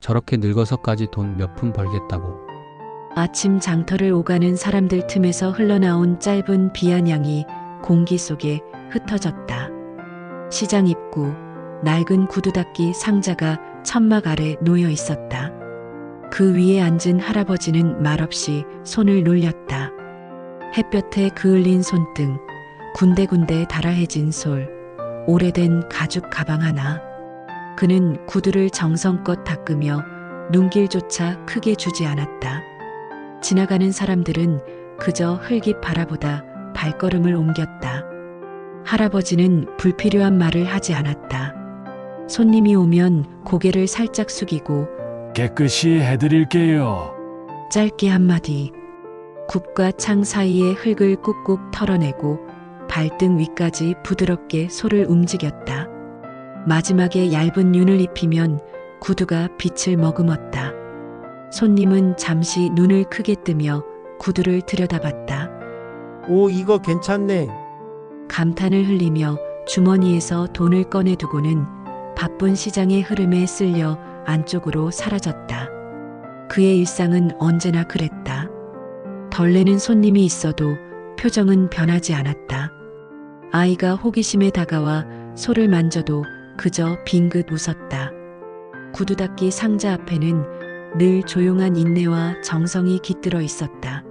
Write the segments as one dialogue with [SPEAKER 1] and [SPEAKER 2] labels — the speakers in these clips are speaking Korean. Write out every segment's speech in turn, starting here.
[SPEAKER 1] 저렇게 늙어서까지 돈 몇 푼 벌겠다고.
[SPEAKER 2] 아침 장터를 오가는 사람들 틈에서 흘러나온 짧은 비아냥이 공기 속에 흩어졌다. 시장 입구, 낡은 구두 닦기 상자가 천막 아래 놓여 있었다. 그 위에 앉은 할아버지는 말없이 손을 놀렸다. 햇볕에 그을린 손등, 군데군데 달아해진 솔, 오래된 가죽 가방 하나. 그는 구두를 정성껏 닦으며 눈길조차 크게 주지 않았다. 지나가는 사람들은 그저 흘깃 바라보다 발걸음을 옮겼다. 할아버지는 불필요한 말을 하지 않았다. 손님이 오면 고개를 살짝 숙이고
[SPEAKER 3] 깨끗이 해드릴게요.
[SPEAKER 2] 짧게 한마디. 굽과 창 사이의 흙을 꾹꾹 털어내고 발등 위까지 부드럽게 솔을 움직였다. 마지막에 얇은 윤을 입히면 구두가 빛을 머금었다. 손님은 잠시 눈을 크게 뜨며 구두를 들여다봤다.
[SPEAKER 4] 오, 이거 괜찮네.
[SPEAKER 2] 감탄을 흘리며 주머니에서 돈을 꺼내두고는 바쁜 시장의 흐름에 쓸려 안쪽으로 사라졌다. 그의 일상은 언제나 그랬다. 덜레는 손님이 있어도 표정은 변하지 않았다. 아이가 호기심에 다가와 솔을 만져도 그저 빙긋 웃었다. 구두 닦기 상자 앞에는 늘 조용한 인내와 정성이 깃들어 있었다.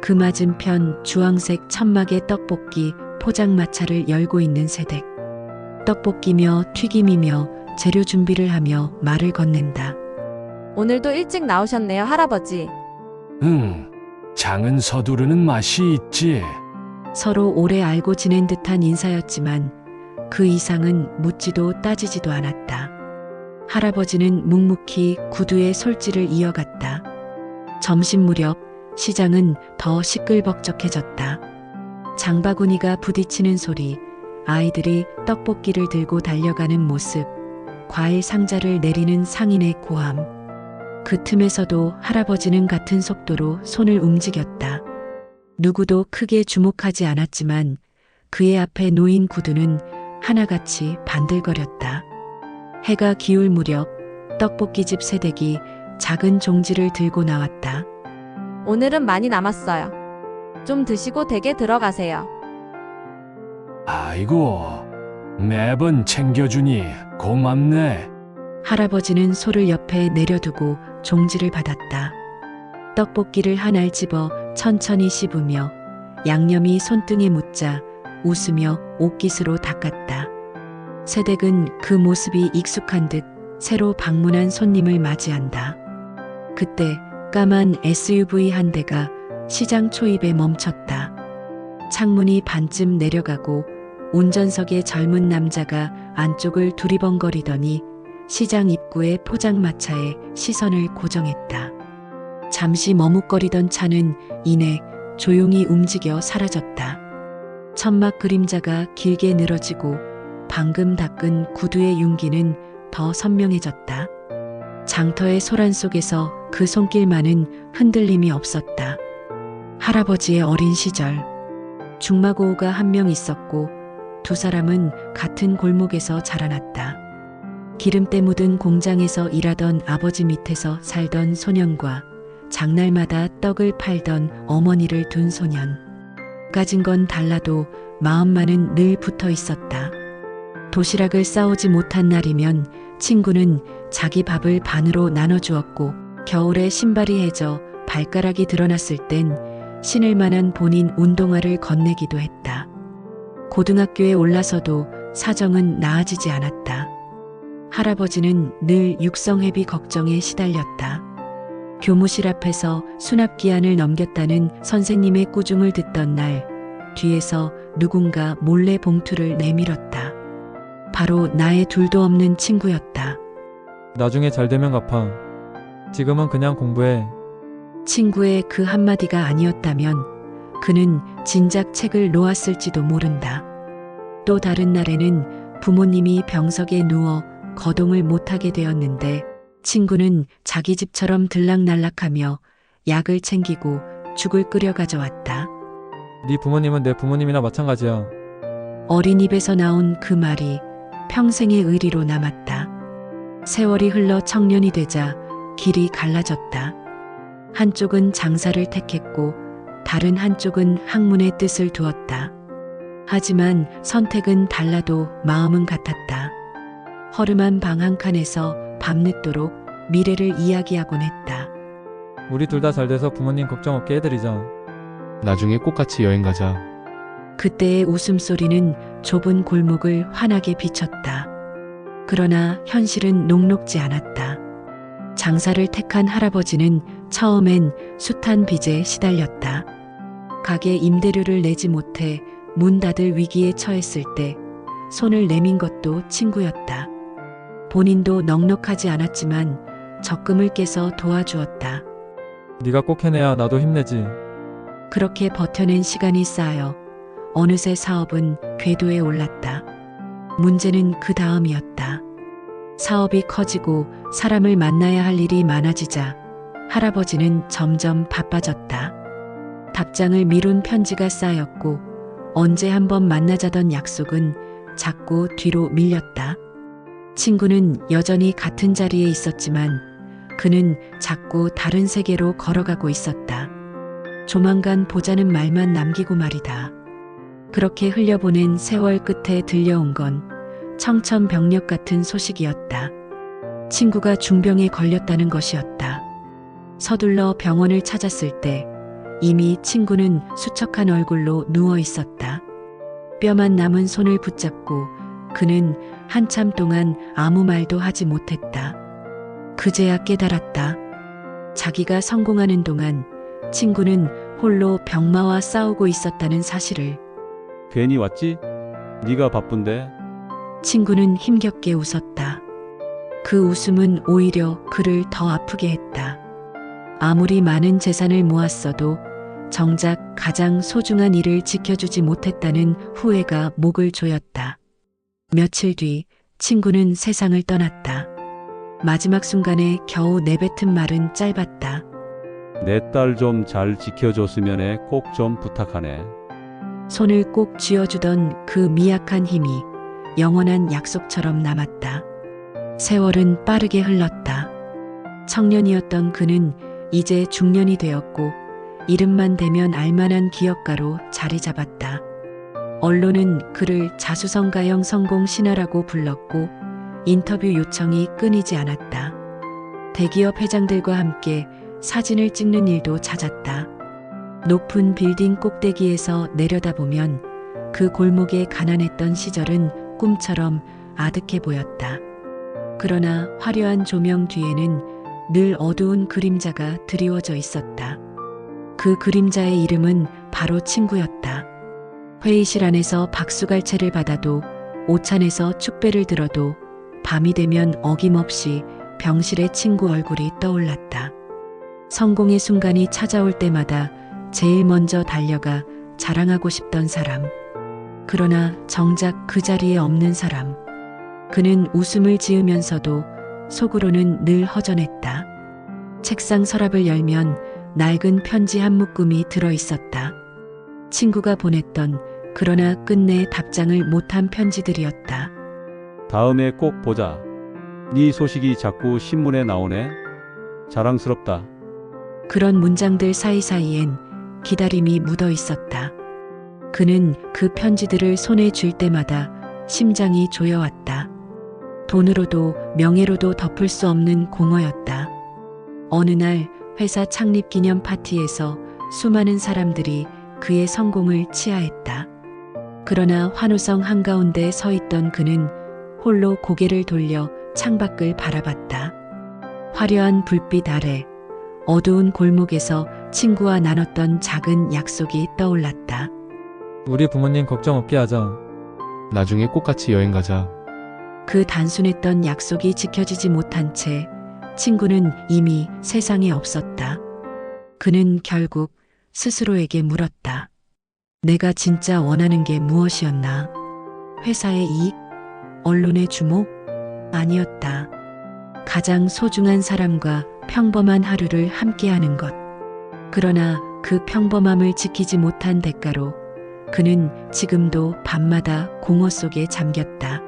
[SPEAKER 2] 그 맞은편 주황색 천막의 떡볶이 포장마차를 열고 있는 새댁. 떡볶이며 튀김이며 재료 준비를 하며 말을 건넨다.
[SPEAKER 5] 오늘도 일찍 나오셨네요, 할아버지.
[SPEAKER 3] 응, 장은 서두르는 맛이 있지.
[SPEAKER 2] 서로 오래 알고 지낸 듯한 인사였지만 그 이상은 묻지도 따지지도 않았다. 할아버지는 묵묵히 구두의 솔질을 이어갔다. 점심 무렵 시장은 더 시끌벅적해졌다. 장바구니가 부딪히는 소리, 아이들이 떡볶이를 들고 달려가는 모습, 과일 상자를 내리는 상인의 고함. 그 틈에서도 할아버지는 같은 속도로 손을 움직였다. 누구도 크게 주목하지 않았지만 그의 앞에 놓인 구두는 하나같이 반들거렸다. 해가 기울 무렵 떡볶이집 새댁이 작은 종지를 들고 나왔다.
[SPEAKER 5] 오늘은 많이 남았어요. 좀 드시고 댁에 들어가세요.
[SPEAKER 3] 아이고, 매번 챙겨주니 고맙네.
[SPEAKER 2] 할아버지는 소를 옆에 내려두고 종지를 받았다. 떡볶이를 한 알 집어 천천히 씹으며 양념이 손등에 묻자 웃으며 옷깃으로 닦았다. 새댁은 그 모습이 익숙한 듯 새로 방문한 손님을 맞이한다. 그때 까만 SUV 한 대가 시장 초입에 멈췄다. 창문이 반쯤 내려가고 운전석에 젊은 남자가 안쪽을 두리번거리더니 시장 입구의 포장마차에 시선을 고정했다. 잠시 머뭇거리던 차는 이내 조용히 움직여 사라졌다. 천막 그림자가 길게 늘어지고 방금 닦은 구두의 윤기는 더 선명해졌다. 장터의 소란 속에서 그 손길만은 흔들림이 없었다. 할아버지의 어린 시절, 중마고우가 한 명 있었고 두 사람은 같은 골목에서 자라났다. 기름때 묻은 공장에서 일하던 아버지 밑에서 살던 소년과 장날마다 떡을 팔던 어머니를 둔 소년. 가진 건 달라도 마음만은 늘 붙어 있었다. 도시락을 싸오지 못한 날이면 친구는 자기 밥을 반으로 나눠주었고 겨울에 신발이 해져 발가락이 드러났을 땐 신을 만한 본인 운동화를 건네기도 했다. 고등학교에 올라서도 사정은 나아지지 않았다. 할아버지는 늘 육성회비 걱정에 시달렸다. 교무실 앞에서 수납기한을 넘겼다는 선생님의 꾸중을 듣던 날 뒤에서 누군가 몰래 봉투를 내밀었다. 바로 나의 둘도 없는 친구였다.
[SPEAKER 6] 나중에 잘 되면 갚아. 지금은 그냥 공부해.
[SPEAKER 2] 친구의 그 한마디가 아니었다면 그는 진작 책을 놓았을지도 모른다. 또 다른 날에는 부모님이 병석에 누워 거동을 못하게 되었는데 친구는 자기 집처럼 들락날락하며 약을 챙기고 죽을 끓여 가져왔다.
[SPEAKER 6] 네 부모님은 내 부모님이나 마찬가지야.
[SPEAKER 2] 어린 입에서 나온 그 말이 평생의 의리로 남았다. 세월이 흘러 청년이 되자 길이 갈라졌다. 한쪽은 장사를 택했고 다른 한쪽은 학문의 뜻을 두었다. 하지만 선택은 달라도 마음은 같았다. 허름한 방 한 칸에서 밤늦도록 미래를 이야기하곤 했다.
[SPEAKER 6] 우리 둘 다 잘 돼서 부모님 걱정 없게 해드리자.
[SPEAKER 1] 나중에 꼭 같이 여행 가자.
[SPEAKER 2] 그때의 웃음소리는 좁은 골목을 환하게 비췄다. 그러나 현실은 녹록지 않았다. 장사를 택한 할아버지는 처음엔 숱한 빚에 시달렸다. 가게 임대료를 내지 못해 문 닫을 위기에 처했을 때 손을 내민 것도 친구였다. 본인도 넉넉하지 않았지만 적금을 깨서 도와주었다.
[SPEAKER 6] 네가 꼭 해내야 나도 힘내지.
[SPEAKER 2] 그렇게 버텨낸 시간이 쌓여 어느새 사업은 궤도에 올랐다. 문제는 그 다음이었다. 사업이 커지고 사람을 만나야 할 일이 많아지자 할아버지는 점점 바빠졌다. 답장을 미룬 편지가 쌓였고 언제 한번 만나자던 약속은 자꾸 뒤로 밀렸다. 친구는 여전히 같은 자리에 있었지만 그는 자꾸 다른 세계로 걸어가고 있었다. 조만간 보자는 말만 남기고 말이다. 그렇게 흘려보낸 세월 끝에 들려온 건 청천벽력 같은 소식이었다. 친구가 중병에 걸렸다는 것이었다. 서둘러 병원을 찾았을 때 이미 친구는 수척한 얼굴로 누워 있었다. 뼈만 남은 손을 붙잡고 그는 한참 동안 아무 말도 하지 못했다. 그제야 깨달았다. 자기가 성공하는 동안 친구는 홀로 병마와 싸우고 있었다는 사실을.
[SPEAKER 7] 괜히 왔지? 네가 바쁜데.
[SPEAKER 2] 친구는 힘겹게 웃었다. 그 웃음은 오히려 그를 더 아프게 했다. 아무리 많은 재산을 모았어도 정작 가장 소중한 일을 지켜주지 못했다는 후회가 목을 조였다. 며칠 뒤 친구는 세상을 떠났다. 마지막 순간에 겨우 내뱉은 말은 짧았다.
[SPEAKER 7] 내 딸 좀 잘 지켜줬으면 해. 꼭 좀 부탁하네.
[SPEAKER 2] 손을 꼭 쥐어주던 그 미약한 힘이 영원한 약속처럼 남았다. 세월은 빠르게 흘렀다. 청년이었던 그는 이제 중년이 되었고 이름만 대면 알만한 기업가로 자리 잡았다. 언론은 그를 자수성가형 성공 신화라고 불렀고 인터뷰 요청이 끊이지 않았다. 대기업 회장들과 함께 사진을 찍는 일도 잦았다. 높은 빌딩 꼭대기에서 내려다보면 그 골목에 가난했던 시절은 꿈처럼 아득해 보였다. 그러나 화려한 조명 뒤에는 늘 어두운 그림자가 드리워져 있었다. 그 그림자의 이름은 바로 친구였다. 회의실 안에서 박수갈채를 받아도 오찬에서 축배를 들어도 밤이 되면 어김없이 병실의 친구 얼굴이 떠올랐다. 성공의 순간이 찾아올 때마다 제일 먼저 달려가 자랑하고 싶던 사람. 그러나 정작 그 자리에 없는 사람. 그는 웃음을 지으면서도 속으로는 늘 허전했다. 책상 서랍을 열면 낡은 편지 한 묶음이 들어 있었다. 친구가 보냈던 그러나 끝내 답장을 못한 편지들이었다.
[SPEAKER 7] 다음에 꼭 보자. 네 소식이 자꾸 신문에 나오네. 자랑스럽다.
[SPEAKER 2] 그런 문장들 사이사이엔 기다림이 묻어 있었다. 그는 그 편지들을 손에 쥘 때마다 심장이 조여왔다. 돈으로도 명예로도 덮을 수 없는 공허였다. 어느 날 회사 창립 기념 파티에서 수많은 사람들이 그의 성공을 치하했다. 그러나 환호성 한가운데 서 있던 그는 홀로 고개를 돌려 창밖을 바라봤다. 화려한 불빛 아래 어두운 골목에서 친구와 나눴던 작은 약속이 떠올랐다.
[SPEAKER 6] 우리 부모님 걱정 없게 하자.
[SPEAKER 1] 나중에 꼭 같이 여행 가자.
[SPEAKER 2] 그 단순했던 약속이 지켜지지 못한 채 친구는 이미 세상에 없었다. 그는 결국 스스로에게 물었다. 내가 진짜 원하는 게 무엇이었나? 회사의 이익? 언론의 주목? 아니었다. 가장 소중한 사람과 평범한 하루를 함께하는 것. 그러나 그 평범함을 지키지 못한 대가로 그는 지금도 밤마다 공허 속에 잠겼다.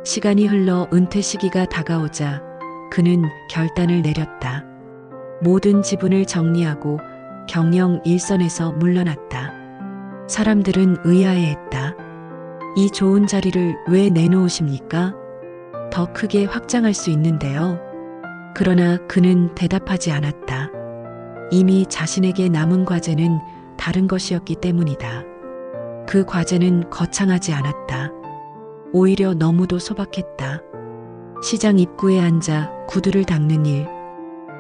[SPEAKER 2] 시간이 흘러 은퇴 시기가 다가오자 그는 결단을 내렸다. 모든 지분을 정리하고 경영 일선에서 물러났다. 사람들은 의아해했다. 이 좋은 자리를 왜 내놓으십니까? 더 크게 확장할 수 있는데요. 그러나 그는 대답하지 않았다. 이미 자신에게 남은 과제는 다른 것이었기 때문이다. 그 과제는 거창하지 않았다. 오히려 너무도 소박했다. 시장 입구에 앉아 구두를 닦는 일.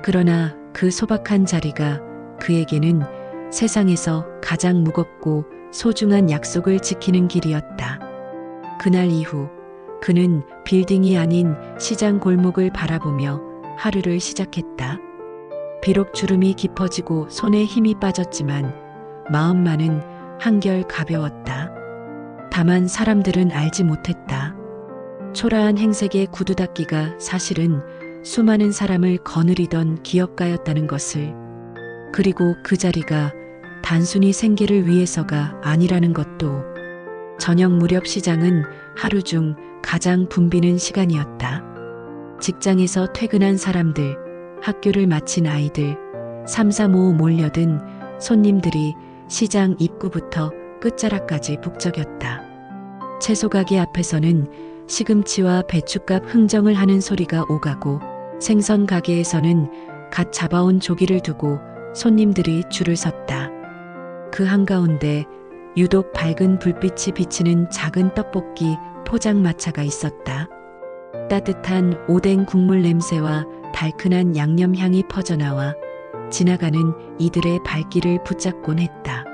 [SPEAKER 2] 그러나 그 소박한 자리가 그에게는 세상에서 가장 무겁고 소중한 약속을 지키는 길이었다. 그날 이후 그는 빌딩이 아닌 시장 골목을 바라보며 하루를 시작했다. 비록 주름이 깊어지고 손에 힘이 빠졌지만 마음만은 한결 가벼웠다. 다만 사람들은 알지 못했다. 초라한 행색의 구두 닦기가 사실은 수많은 사람을 거느리던 기업가였다는 것을, 그리고 그 자리가 단순히 생계를 위해서가 아니라는 것도. 저녁 무렵 시장은 하루 중 가장 붐비는 시간이었다. 직장에서 퇴근한 사람들, 학교를 마친 아이들, 삼삼오오 몰려든 손님들이 시장 입구부터 끝자락까지 북적였다. 채소 가게 앞에서는 시금치와 배춧값 흥정을 하는 소리가 오가고, 생선 가게에서는 갓 잡아온 조기를 두고 손님들이 줄을 섰다. 그 한가운데 유독 밝은 불빛이 비치는 작은 떡볶이 포장마차가 있었다. 따뜻한 오뎅 국물 냄새와 달큰한 양념 향이 퍼져나와 지나가는 이들의 발길을 붙잡곤 했다.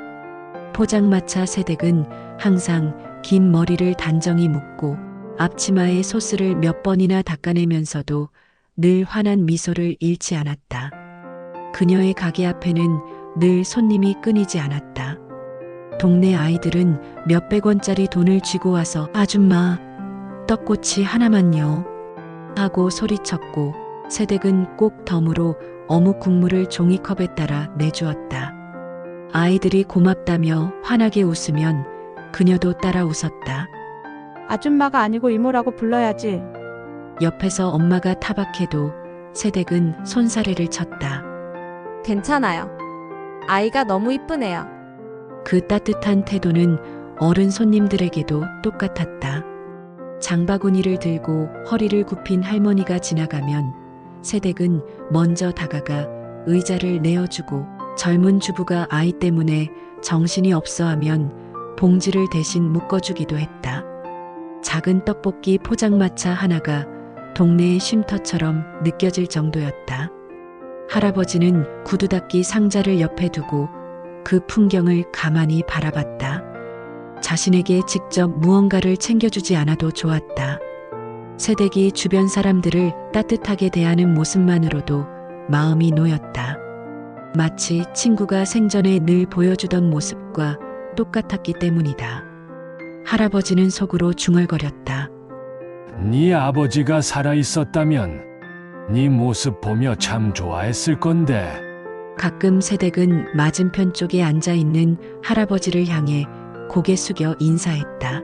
[SPEAKER 2] 포장마차 새댁은 항상 긴 머리를 단정히 묶고 앞치마에 소스를 몇 번이나 닦아내면서도 늘 환한 미소를 잃지 않았다. 그녀의 가게 앞에는 늘 손님이 끊이지 않았다. 동네 아이들은 몇백 원짜리 돈을 쥐고 와서 "아줌마, 떡꼬치 하나만요" 하고 소리쳤고, 새댁은 꼭 덤으로 어묵 국물을 종이컵에 따라 내주었다. 아이들이 고맙다며 환하게 웃으면 그녀도 따라 웃었다.
[SPEAKER 8] 아줌마가 아니고 이모라고 불러야지.
[SPEAKER 2] 옆에서 엄마가 타박해도 새댁은 손사래를 쳤다.
[SPEAKER 5] 괜찮아요. 아이가 너무 이쁘네요.
[SPEAKER 2] 그 따뜻한 태도는 어른 손님들에게도 똑같았다. 장바구니를 들고 허리를 굽힌 할머니가 지나가면 새댁은 먼저 다가가 의자를 내어주고, 젊은 주부가 아이 때문에 정신이 없어하면 봉지를 대신 묶어주기도 했다. 작은 떡볶이 포장마차 하나가 동네의 쉼터처럼 느껴질 정도였다. 할아버지는 구두 닦기 상자를 옆에 두고 그 풍경을 가만히 바라봤다. 자신에게 직접 무언가를 챙겨주지 않아도 좋았다. 새댁이 주변 사람들을 따뜻하게 대하는 모습만으로도 마음이 놓였다. 마치 친구가 생전에 늘 보여주던 모습과 똑같았기 때문이다. 할아버지는 속으로 중얼거렸다.
[SPEAKER 3] 네 아버지가 살아있었다면 네 모습 보며 참 좋아했을 건데.
[SPEAKER 2] 가끔 새댁은 맞은편 쪽에 앉아있는 할아버지를 향해 고개 숙여 인사했다.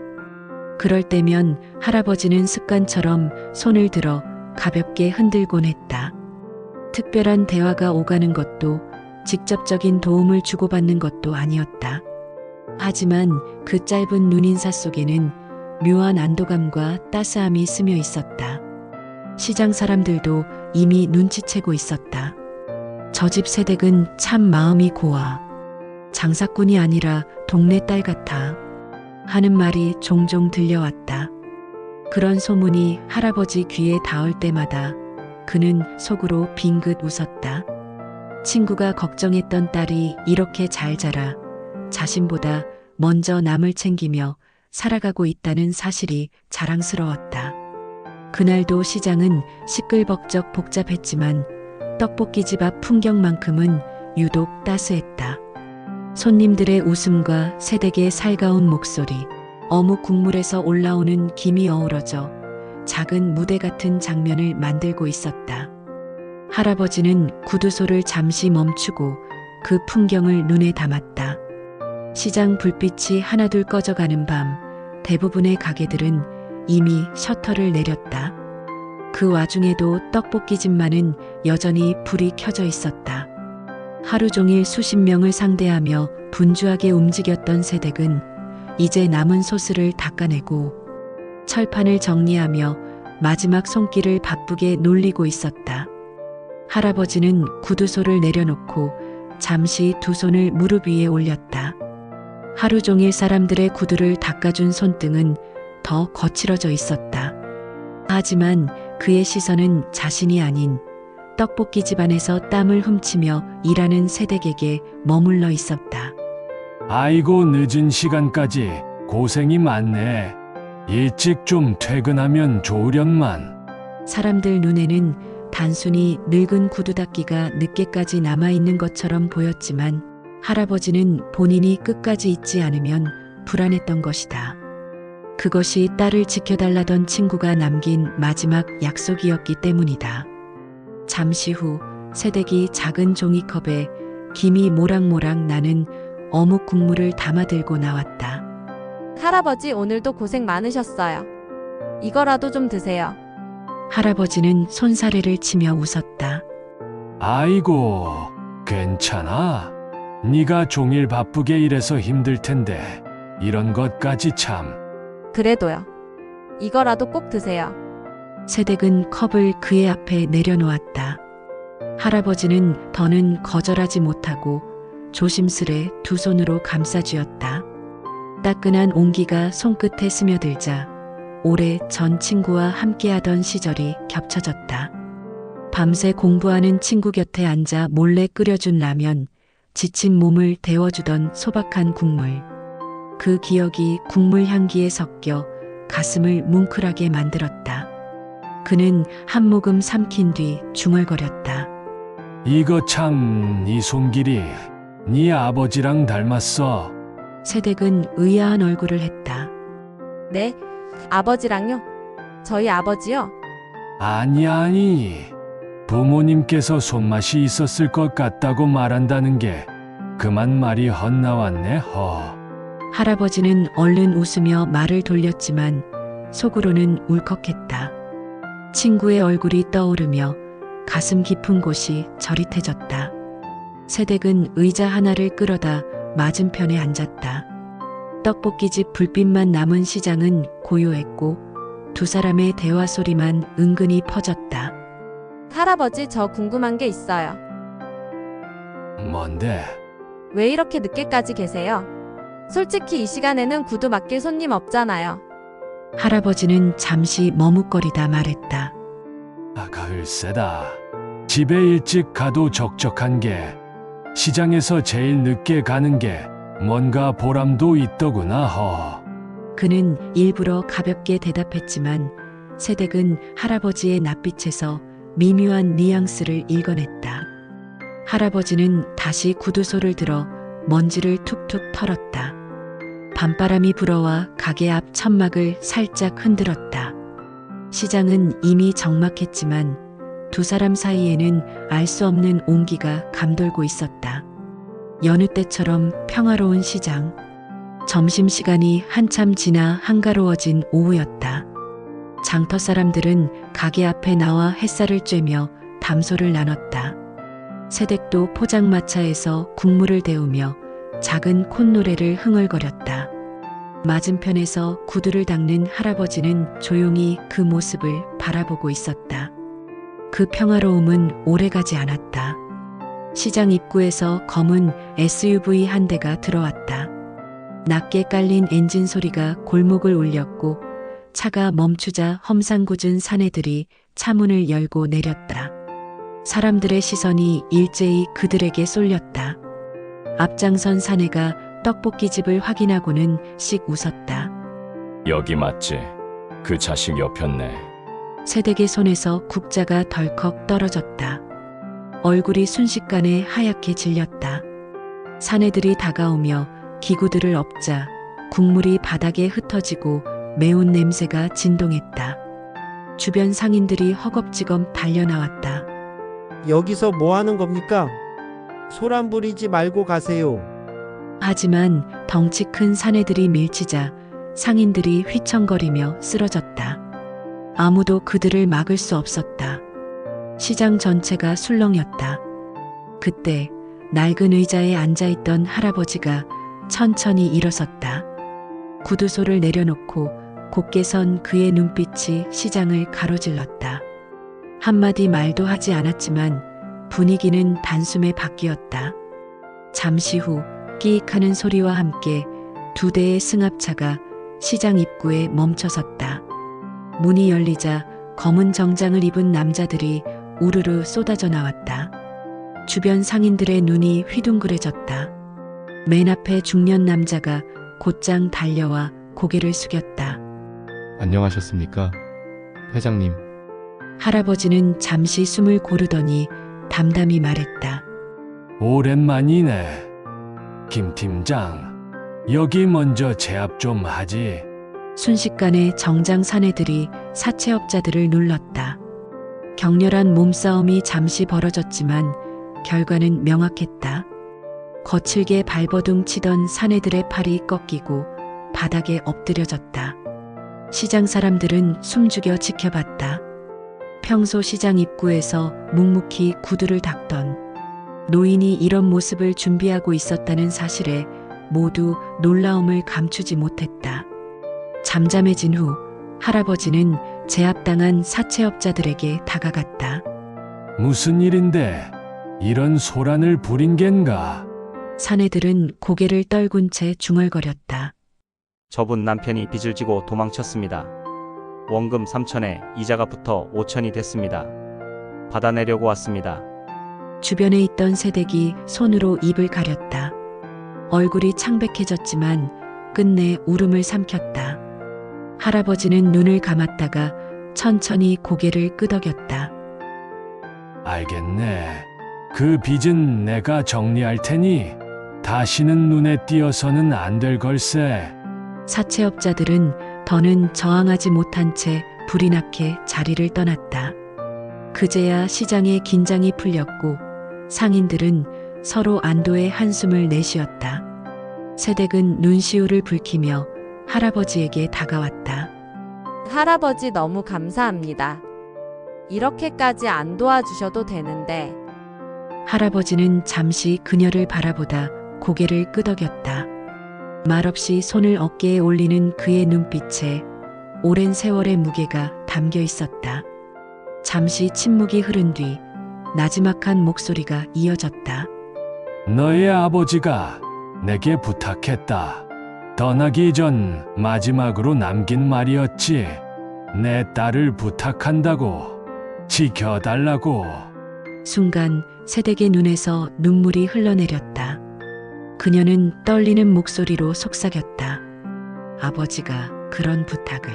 [SPEAKER 2] 그럴 때면 할아버지는 습관처럼 손을 들어 가볍게 흔들곤 했다. 특별한 대화가 오가는 것도 직접적인 도움을 주고받는 것도 아니었다. 하지만 그 짧은 눈인사 속에는 묘한 안도감과 따스함이 스며 있었다. 시장 사람들도 이미 눈치채고 있었다. 저 집 새댁은 참 마음이 고와 장사꾼이 아니라 동네 딸 같아 하는 말이 종종 들려왔다. 그런 소문이 할아버지 귀에 닿을 때마다 그는 속으로 빙긋 웃었다. 친구가 걱정했던 딸이 이렇게 잘 자라 자신보다 먼저 남을 챙기며 살아가고 있다는 사실이 자랑스러웠다. 그날도 시장은 시끌벅적 복잡했지만 떡볶이집 앞 풍경만큼은 유독 따스했다. 손님들의 웃음과 새댁의 살가운 목소리, 어묵 국물에서 올라오는 김이 어우러져 작은 무대 같은 장면을 만들고 있었다. 할아버지는 구두소를 잠시 멈추고 그 풍경을 눈에 담았다. 시장 불빛이 하나둘 꺼져가는 밤, 대부분의 가게들은 이미 셔터를 내렸다. 그 그 와중에도 떡볶이집만은 여전히 불이 켜져 있었다. 하루 종일 수십 명을 상대하며 분주하게 움직였던 세댁은 이제 남은 소스를 닦아내고 철판을 정리하며 마지막 손길을 바쁘게 놀리고 있었다. 할아버지는 구두소를 내려놓고 잠시 두 손을 무릎 위에 올렸다. 하루 종일 사람들의 구두를 닦아준 손등은 더 거칠어져 있었다. 하지만 그의 시선은 자신이 아닌 떡볶이 집안에서 땀을 훔치며 일하는 세댁에게 머물러 있었다.
[SPEAKER 3] 아이고, 늦은 시간까지 고생이 많네. 일찍 좀 퇴근하면 좋으련만.
[SPEAKER 2] 사람들 눈에는 단순히 늙은 구두 닦기가 늦게까지 남아있는 것처럼 보였지만 할아버지는 본인이 끝까지 있지 않으면 불안했던 것이다. 그것이 딸을 지켜달라던 친구가 남긴 마지막 약속이었기 때문이다. 잠시 후 세댁이 작은 종이컵에 김이 모락모락 나는 어묵 국물을 담아들고 나왔다.
[SPEAKER 5] 할아버지 오늘도 고생 많으셨어요. 이거라도 좀 드세요.
[SPEAKER 2] 할아버지는 손사래를 치며 웃었다.
[SPEAKER 3] 아이고, 괜찮아. 네가 종일 바쁘게 일해서 힘들 텐데 이런 것까지 참.
[SPEAKER 5] 그래도요. 이거라도 꼭 드세요.
[SPEAKER 2] 세댁은 컵을 그의 앞에 내려놓았다. 할아버지는 더는 거절하지 못하고 조심스레 두 손으로 감싸쥐었다. 따끈한 온기가 손끝에 스며들자 오래 전 친구와 함께하던 시절이 겹쳐졌다. 밤새 공부하는 친구 곁에 앉아 몰래 끓여준 라면, 지친 몸을 데워주던 소박한 국물. 그 기억이 국물 향기에 섞여 가슴을 뭉클하게 만들었다. 그는 한 모금 삼킨 뒤 중얼거렸다.
[SPEAKER 3] 이거 참, 이 손길이 네 아버지랑 닮았어.
[SPEAKER 2] 세댁은 의아한 얼굴을 했다.
[SPEAKER 5] 네, 아버지랑요? 저희 아버지요?
[SPEAKER 3] 아니. 부모님께서 손맛이 있었을 것 같다고 말한다는 게 그만 말이 헛나왔네, 허.
[SPEAKER 2] 할아버지는 얼른 웃으며 말을 돌렸지만 속으로는 울컥했다. 친구의 얼굴이 떠오르며 가슴 깊은 곳이 저릿해졌다. 세댁은 의자 하나를 끌어다 맞은편에 앉았다. 떡볶이집 불빛만 남은 시장은 고요했고 두 사람의 대화 소리만 은근히 퍼졌다.
[SPEAKER 5] 할아버지 저 궁금한 게 있어요.
[SPEAKER 3] 뭔데?
[SPEAKER 5] 왜 이렇게 늦게까지 계세요? 솔직히 이 시간에는 구두 맡길 손님 없잖아요.
[SPEAKER 2] 할아버지는 잠시 머뭇거리다 말했다.
[SPEAKER 3] 글쎄다. 집에 일찍 가도 적적한 게 시장에서 제일 늦게 가는 게 뭔가 보람도 있더구나, 허.
[SPEAKER 2] 그는 일부러 가볍게 대답했지만 세댁은 할아버지의 낯빛에서 미묘한 뉘앙스를 읽어냈다. 할아버지는 다시 구두소를 들어 먼지를 툭툭 털었다. 밤바람이 불어와 가게 앞 천막을 살짝 흔들었다. 시장은 이미 적막했지만 두 사람 사이에는 알 수 없는 온기가 감돌고 있었다. 여느 때처럼 평화로운 시장. 점심시간이 한참 지나 한가로워진 오후였다. 장터 사람들은 가게 앞에 나와 햇살을 쬐며 담소를 나눴다. 세댁도 포장마차에서 국물을 데우며 작은 콧노래를 흥얼거렸다. 맞은편에서 구두를 닦는 할아버지는 조용히 그 모습을 바라보고 있었다. 그 평화로움은 오래가지 않았다. 시장 입구에서 검은 SUV 한 대가 들어왔다. 낮게 깔린 엔진 소리가 골목을 울렸고 차가 멈추자 험상궂은 사내들이 차문을 열고 내렸다. 사람들의 시선이 일제히 그들에게 쏠렸다. 앞장선 사내가 떡볶이집을 확인하고는 씩 웃었다.
[SPEAKER 9] 여기 맞지? 그 자식 옆였네.
[SPEAKER 2] 세댁의 손에서 국자가 덜컥 떨어졌다. 얼굴이 순식간에 하얗게 질렸다. 사내들이 다가오며 기구들을 엎자 국물이 바닥에 흩어지고 매운 냄새가 진동했다. 주변 상인들이 허겁지겁 달려나왔다.
[SPEAKER 4] 여기서 뭐 하는 겁니까? 소란 부리지 말고 가세요.
[SPEAKER 2] 하지만 덩치 큰 사내들이 밀치자 상인들이 휘청거리며 쓰러졌다. 아무도 그들을 막을 수 없었다. 시장 전체가 술렁였다. 그때 낡은 의자에 앉아있던 할아버지가 천천히 일어섰다. 구두소를 내려놓고 곧게 선 그의 눈빛이 시장을 가로질렀다. 한마디 말도 하지 않았지만 분위기는 단숨에 바뀌었다. 잠시 후 끼익하는 소리와 함께 두 대의 승합차가 시장 입구에 멈춰섰다. 문이 열리자 검은 정장을 입은 남자들이 우르르 쏟아져 나왔다. 주변 상인들의 눈이 휘둥그레졌다. 맨 앞에 중년 남자가 곧장 달려와 고개를 숙였다.
[SPEAKER 1] 안녕하셨습니까? 회장님.
[SPEAKER 2] 할아버지는 잠시 숨을 고르더니 담담히 말했다.
[SPEAKER 3] 오랜만이네. 김 팀장, 여기 먼저 제압 좀 하지.
[SPEAKER 2] 순식간에 정장 사내들이 사채업자들을 눌렀다. 격렬한 몸싸움이 잠시 벌어졌지만 결과는 명확했다. 거칠게 발버둥 치던 사내들의 팔이 꺾이고 바닥에 엎드려졌다. 시장 사람들은 숨죽여 지켜봤다. 평소 시장 입구에서 묵묵히 구두를 닦던 노인이 이런 모습을 준비하고 있었다는 사실에 모두 놀라움을 감추지 못했다. 잠잠해진 후 할아버지는 제압당한 사채업자들에게 다가갔다.
[SPEAKER 3] 무슨 일인데 이런 소란을 부린 겐가?
[SPEAKER 2] 사내들은 고개를 떨군 채 중얼거렸다.
[SPEAKER 10] 저분 남편이 빚을 지고 도망쳤습니다. 원금 3천에 이자가 붙어 5천이 됐습니다. 받아내려고 왔습니다.
[SPEAKER 2] 주변에 있던 새댁이 손으로 입을 가렸다. 얼굴이 창백해졌지만 끝내 울음을 삼켰다. 할아버지는 눈을 감았다가 천천히 고개를 끄덕였다.
[SPEAKER 3] 알겠네. 그 빚은 내가 정리할 테니 다시는 눈에 띄어서는 안 될 걸세.
[SPEAKER 2] 사채업자들은 더는 저항하지 못한 채 불이 나게 자리를 떠났다. 그제야 시장의 긴장이 풀렸고 상인들은 서로 안도의 한숨을 내쉬었다. 새댁은 눈시울을 붉히며 할아버지에게 다가왔다.
[SPEAKER 5] 할아버지 너무 감사합니다. 이렇게까지 안 도와주셔도 되는데.
[SPEAKER 2] 할아버지는 잠시 그녀를 바라보다 고개를 끄덕였다. 말없이 손을 어깨에 올리는 그의 눈빛에 오랜 세월의 무게가 담겨 있었다. 잠시 침묵이 흐른 뒤 나지막한 목소리가 이어졌다.
[SPEAKER 3] 너의 아버지가 내게 부탁했다. 떠나기 전 마지막으로 남긴 말이었지. 내 딸을 부탁한다고. 지켜달라고.
[SPEAKER 2] 순간 새댁의 눈에서 눈물이 흘러내렸다. 그녀는 떨리는 목소리로 속삭였다. 아버지가 그런 부탁을.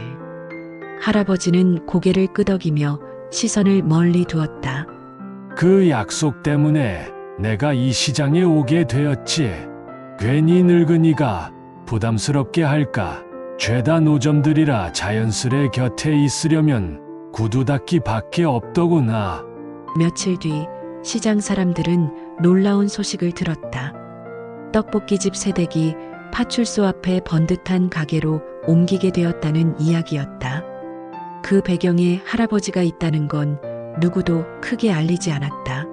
[SPEAKER 2] 할아버지는 고개를 끄덕이며 시선을 멀리 두었다.
[SPEAKER 3] 그 약속 때문에 내가 이 시장에 오게 되었지. 괜히 늙은이가 부담스럽게 할까. 죄다 노점들이라 자연스레 곁에 있으려면 구두 닦기 밖에 없더구나.
[SPEAKER 2] 며칠 뒤 시장 사람들은 놀라운 소식을 들었다. 떡볶이집 새댁이 파출소 앞에 번듯한 가게로 옮기게 되었다는 이야기였다. 그 배경에 할아버지가 있다는 건 누구도 크게 알리지 않았다.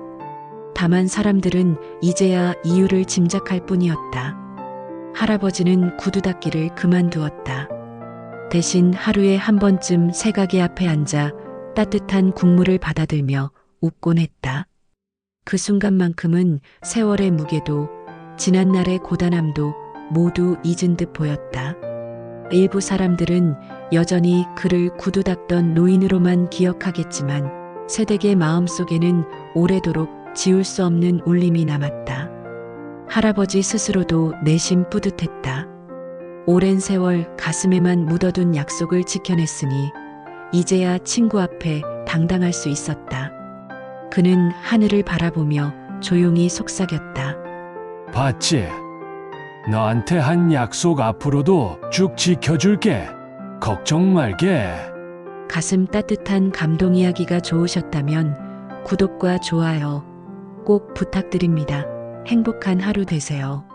[SPEAKER 2] 다만 사람들은 이제야 이유를 짐작할 뿐이었다. 할아버지는 구두 닦기를 그만두었다. 대신 하루에 한 번쯤 새가게 앞에 앉아 따뜻한 국물을 받아들며 웃곤 했다. 그 순간만큼은 세월의 무게도 지난날의 고단함도 모두 잊은 듯 보였다. 일부 사람들은 여전히 그를 구두 닦던 노인으로만 기억하겠지만 새댁의 마음속에는 오래도록 지울 수 없는 울림이 남았다. 할아버지 스스로도 내심 뿌듯했다. 오랜 세월 가슴에만 묻어둔 약속을 지켜냈으니 이제야 친구 앞에 당당할 수 있었다. 그는 하늘을 바라보며 조용히 속삭였다.
[SPEAKER 3] 봤지? 너한테 한 약속 앞으로도 쭉 지켜줄게. 걱정 말게.
[SPEAKER 2] 가슴 따뜻한 감동 이야기가 좋으셨다면 구독과 좋아요 꼭 부탁드립니다. 행복한 하루 되세요.